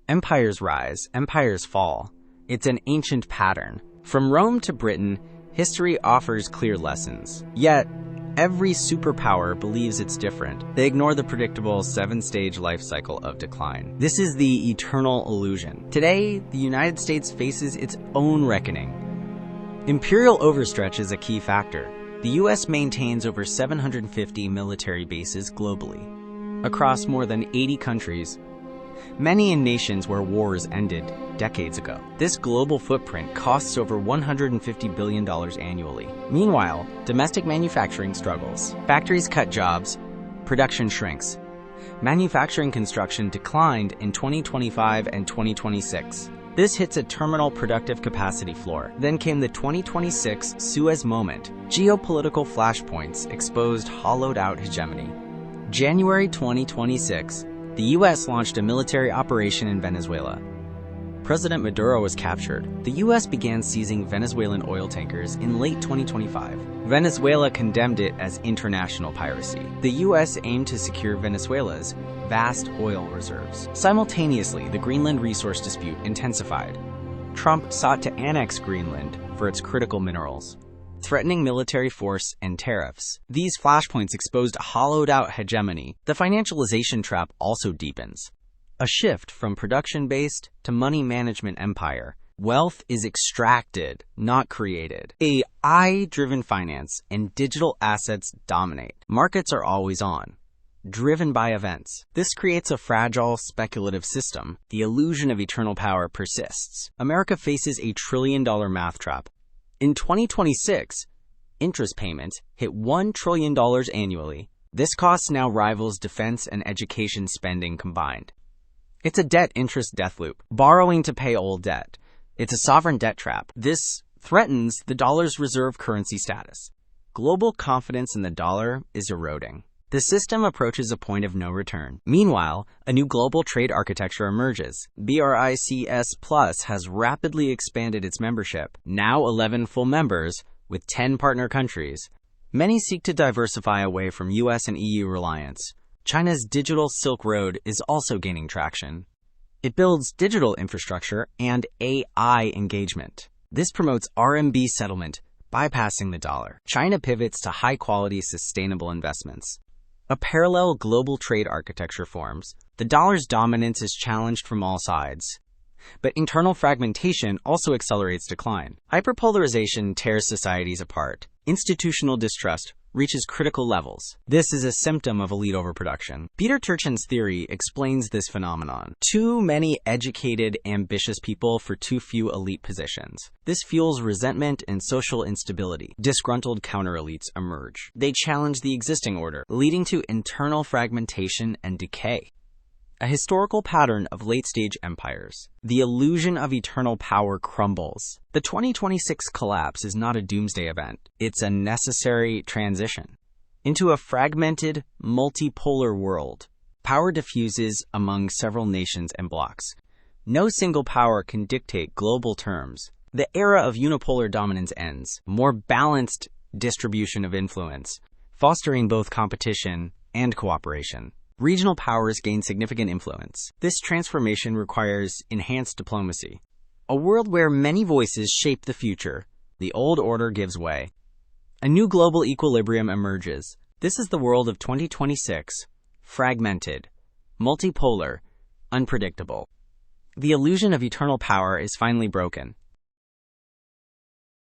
Empires rise, empires fall. It's an ancient pattern. From Rome to Britain, history offers clear lessons. Yet, every superpower believes it's different. They ignore the predictable 7-stage life cycle of decline. This is the eternal illusion. Today, the United States faces its own reckoning. Imperial overstretch is a key factor. The U.S. maintains over 750 military bases globally, across more than 80 countries, many in nations where wars ended decades ago. This global footprint costs over $150 billion annually. Meanwhile, domestic manufacturing struggles. Factories cut jobs, production shrinks. Manufacturing construction declined in 2025 and 2026. This hits a terminal productive capacity floor. Then came the 2026 Suez Moment. Geopolitical flashpoints exposed hollowed-out hegemony. January 2026, the U.S. launched a military operation in Venezuela. President Maduro was captured. The U.S. began seizing Venezuelan oil tankers in late 2025. Venezuela condemned it as international piracy. The U.S. aimed to secure Venezuela's vast oil reserves. Simultaneously, the Greenland resource dispute intensified. Trump sought to annex Greenland for its critical minerals, threatening military force and tariffs. These flashpoints exposed a hollowed-out hegemony. The financialization trap also deepens. A shift from production-based to money management empire. Wealth is extracted, not created. AI-driven finance and digital assets dominate. Markets are always on, driven by events. This creates a fragile, speculative system. The illusion of eternal power persists. America faces a trillion-dollar math trap. In 2026, interest payments hit $1 trillion annually. This cost now rivals defense and education spending combined. It's a debt-interest death loop, borrowing to pay old debt. It's a sovereign debt trap. This threatens the dollar's reserve currency status. Global confidence in the dollar is eroding. The system approaches a point of no return. Meanwhile, a new global trade architecture emerges. BRICS Plus has rapidly expanded its membership, now 11 full members, with 10 partner countries. Many seek to diversify away from US and EU reliance. China's digital Silk Road is also gaining traction. It builds digital infrastructure and AI engagement. This promotes RMB settlement, bypassing the dollar. China pivots to high-quality, sustainable investments. A parallel global trade architecture forms. The dollar's dominance is challenged from all sides. But internal fragmentation also accelerates decline. Hyperpolarization tears societies apart. Institutional distrust reaches critical levels. This is a symptom of elite overproduction. Peter Turchin's theory explains this phenomenon. Too many educated, ambitious people for too few elite positions. This fuels resentment and social instability. Disgruntled counter-elites emerge. They challenge the existing order, leading to internal fragmentation and decay. A historical pattern of late-stage empires. The illusion of eternal power crumbles. The 2026 collapse is not a doomsday event. It's a necessary transition into a fragmented, multipolar world. Power diffuses among several nations and blocs. No single power can dictate global terms. The era of unipolar dominance ends. More balanced distribution of influence, fostering both competition and cooperation. Regional powers gain significant influence. This transformation requires enhanced diplomacy. A world where many voices shape the future. The old order gives way. A new global equilibrium emerges. This is the world of 2026, fragmented, multipolar, unpredictable. The illusion of eternal power is finally broken.